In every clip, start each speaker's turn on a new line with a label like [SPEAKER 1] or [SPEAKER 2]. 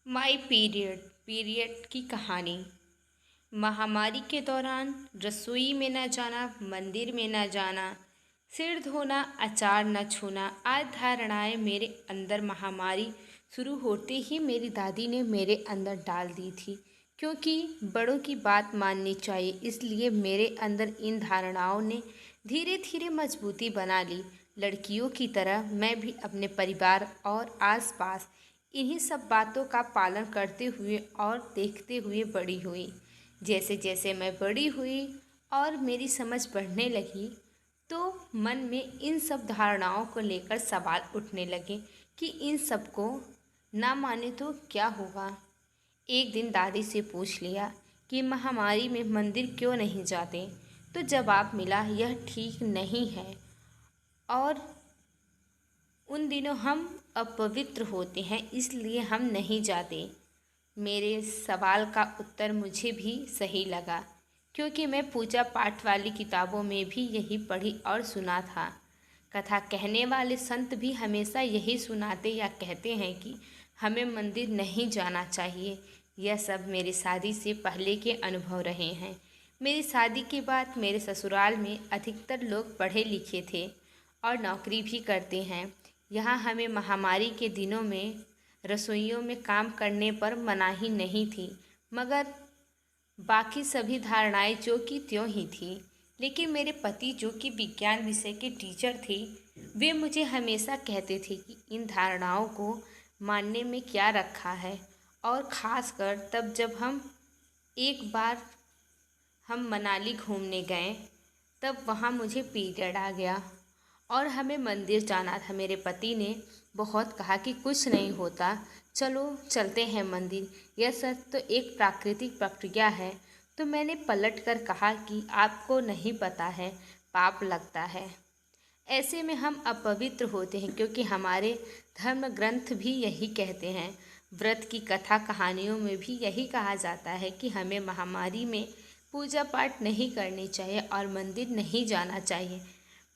[SPEAKER 1] My period period की कहानी। महामारी के दौरान रसोई में न जाना, मंदिर में न जाना, सिर धोना, अचार न छूना आदि धारणाएं मेरे अंदर महामारी शुरू होते ही मेरी दादी ने मेरे अंदर डाल दी थी। क्योंकि बड़ों की बात माननी चाहिए, इसलिए मेरे अंदर इन धारणाओं ने धीरे धीरे मजबूती बना ली। लड़कियों की तरह मैं भी अपने परिवार और आसपास इन्हीं सब बातों का पालन करते हुए और देखते हुए बड़ी हुई। जैसे जैसे मैं बड़ी हुई और मेरी समझ बढ़ने लगी, तो मन में इन सब धारणाओं को लेकर सवाल उठने लगे कि इन सब को ना माने तो क्या होगा। एक दिन दादी से पूछ लिया कि महामारी में मंदिर क्यों नहीं जाते, तो जवाब मिला यह ठीक नहीं है और उन दिनों हम अपवित्र होते हैं, इसलिए हम नहीं जाते। मेरे सवाल का उत्तर मुझे भी सही लगा, क्योंकि मैं पूजा पाठ वाली किताबों में भी यही पढ़ी और सुना था। कथा कहने वाले संत भी हमेशा यही सुनाते या कहते हैं कि हमें मंदिर नहीं जाना चाहिए। यह सब मेरी शादी से पहले के अनुभव रहे हैं। मेरी शादी के बाद मेरे ससुराल में अधिकतर लोग पढ़े लिखे थे और नौकरी भी करते हैं। यहाँ हमें महामारी के दिनों में रसोइयों में काम करने पर मनाही नहीं थी, मगर बाकी सभी धारणाएं जो कि त्यों ही थी। लेकिन मेरे पति, जो कि विज्ञान विषय के टीचर थे, वे मुझे हमेशा कहते थे कि इन धारणाओं को मानने में क्या रखा है। और ख़ासकर तब जब एक बार हम मनाली घूमने गए, तब वहाँ मुझे पीरियड आ गया और हमें मंदिर जाना था। मेरे पति ने बहुत कहा कि कुछ नहीं होता, चलो चलते हैं मंदिर, यह सब तो एक प्राकृतिक प्रक्रिया है। तो मैंने पलट कर कहा कि आपको नहीं पता है, पाप लगता है। ऐसे में हम अपवित्र होते हैं, क्योंकि हमारे धर्म ग्रंथ भी यही कहते हैं। व्रत की कथा कहानियों में भी यही कहा जाता है कि हमें महामारी में पूजा पाठ नहीं करनी चाहिए और मंदिर नहीं जाना चाहिए।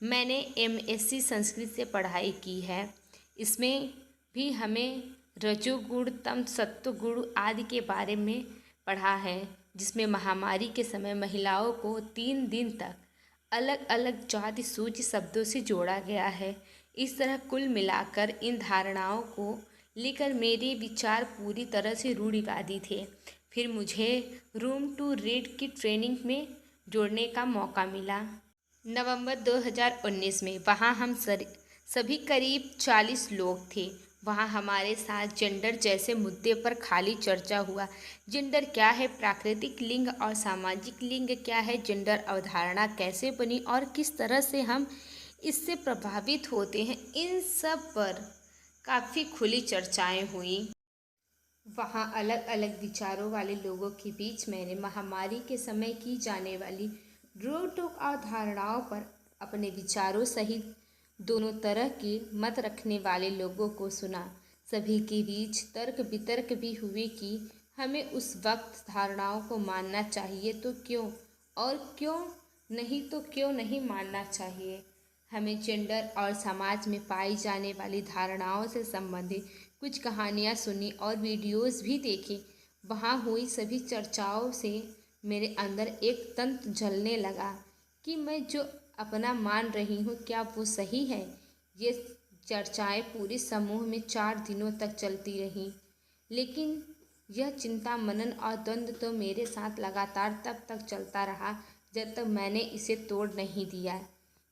[SPEAKER 1] मैंने एमएससी संस्कृत से पढ़ाई की है। इसमें भी हमें रजोगुण, तम, सत्वगुण आदि के बारे में पढ़ा है, जिसमें महामारी के समय महिलाओं को 3 दिन तक अलग अलग जाति सूची शब्दों से जोड़ा गया है। इस तरह कुल मिलाकर इन धारणाओं को लेकर मेरे विचार पूरी तरह से रूढ़िवादी थे। फिर मुझे रूम टू रीड की ट्रेनिंग में जोड़ने का मौका मिला नवंबर 2019 में। वहाँ हम सभी करीब 40 लोग थे। वहाँ हमारे साथ जेंडर जैसे मुद्दे पर खाली चर्चा हुआ। जेंडर क्या है, प्राकृतिक लिंग और सामाजिक लिंग क्या है, जेंडर अवधारणा कैसे बनी और किस तरह से हम इससे प्रभावित होते हैं, इन सब पर काफ़ी खुली चर्चाएं हुई। वहाँ अलग अलग विचारों वाले लोगों के बीच मैंने महामारी के समय की जाने वाली रोक टोक अवधारणाओं पर अपने विचारों सहित दोनों तरह के मत रखने वाले लोगों को सुना। सभी के बीच तर्क वितर्क भी हुए कि हमें उस वक्त धारणाओं को मानना चाहिए तो क्यों, और क्यों नहीं तो क्यों नहीं मानना चाहिए। हमें जेंडर और समाज में पाई जाने वाली धारणाओं से संबंधित कुछ कहानियाँ सुनी और वीडियोस भी देखे। वहाँ हुई सभी चर्चाओं से मेरे अंदर एक तंत्र जलने लगा कि मैं जो अपना मान रही हूँ, क्या वो सही है। ये चर्चाएं पूरे समूह में 4 दिनों तक चलती रहीं, लेकिन यह चिंता, मनन और द्वंद्व तो मेरे साथ लगातार तब तक चलता रहा जब तक मैंने इसे तोड़ नहीं दिया।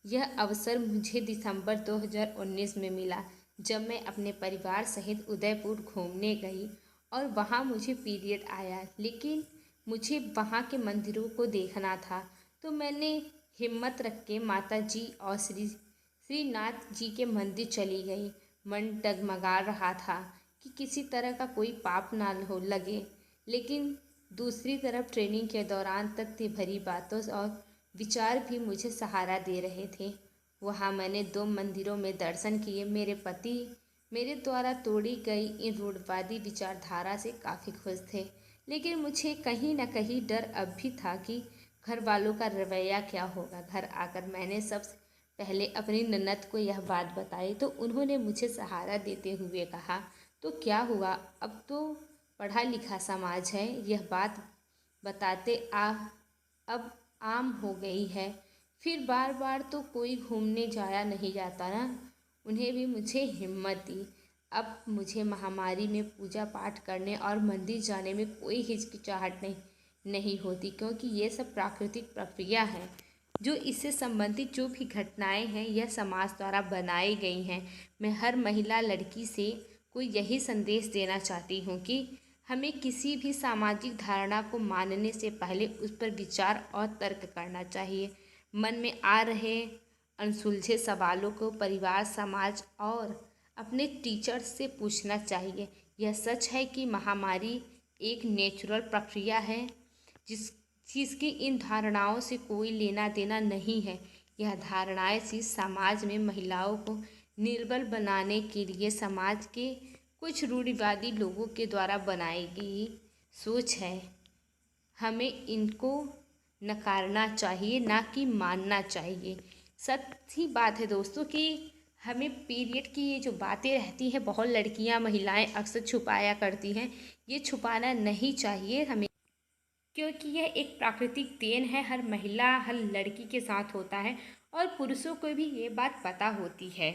[SPEAKER 1] यह अवसर मुझे दिसंबर 2019 में मिला, जब मैं अपने परिवार सहित उदयपुर घूमने गई और वहाँ मुझे पीरियड आया। लेकिन मुझे वहाँ के मंदिरों को देखना था, तो मैंने हिम्मत रख के माता जी और श्रीनाथ जी के मंदिर चली गई। मन डगमगा रहा था कि किसी तरह का कोई पाप ना हो लगे, लेकिन दूसरी तरफ ट्रेनिंग के दौरान तथ्य भरी बातों और विचार भी मुझे सहारा दे रहे थे। वहाँ मैंने 2 मंदिरों में दर्शन किए। मेरे पति मेरे द्वारा तोड़ी गई इन रूढ़वादी विचारधारा से काफ़ी खुश थे, लेकिन मुझे कहीं न कहीं डर अब भी था कि घर वालों का रवैया क्या होगा। घर आकर मैंने सबसे पहले अपनी ननद को यह बात बताई, तो उन्होंने मुझे सहारा देते हुए कहा, तो क्या हुआ, अब तो पढ़ा लिखा समाज है, यह बात बताते अब आम हो गई है। फिर बार बार तो कोई घूमने जाया नहीं जाता ना। उन्हें भी मुझे हिम्मत दी। अब मुझे महामारी में पूजा पाठ करने और मंदिर जाने में कोई हिचकिचाहट नहीं होती, क्योंकि ये सब प्राकृतिक प्रक्रिया है। जो इससे संबंधित जो भी घटनाएं हैं यह समाज द्वारा बनाई गई हैं। मैं हर महिला लड़की से को यही संदेश देना चाहती हूँ कि हमें किसी भी सामाजिक धारणा को मानने से पहले उस पर विचार और तर्क करना चाहिए। मन में आ रहे अनसुलझे सवालों को परिवार, समाज और अपने टीचर्स से पूछना चाहिए। यह सच है कि महामारी एक नेचुरल प्रक्रिया है जिसकी इन धारणाओं से कोई लेना देना नहीं है। यह धारणाएं सिर्फ समाज में महिलाओं को निर्बल बनाने के लिए समाज के कुछ रूढ़िवादी लोगों के द्वारा बनाई गई सोच है। हमें इनको नकारना चाहिए, ना कि मानना चाहिए। सच्ची बात है दोस्तों कि हमें पीरियड की ये जो बातें रहती हैं बहुत लड़कियां, महिलाएं अक्सर छुपाया करती हैं। ये छुपाना नहीं चाहिए हमें, क्योंकि यह एक प्राकृतिक देन है। हर महिला, हर लड़की के साथ होता है और पुरुषों को भी ये बात पता होती है।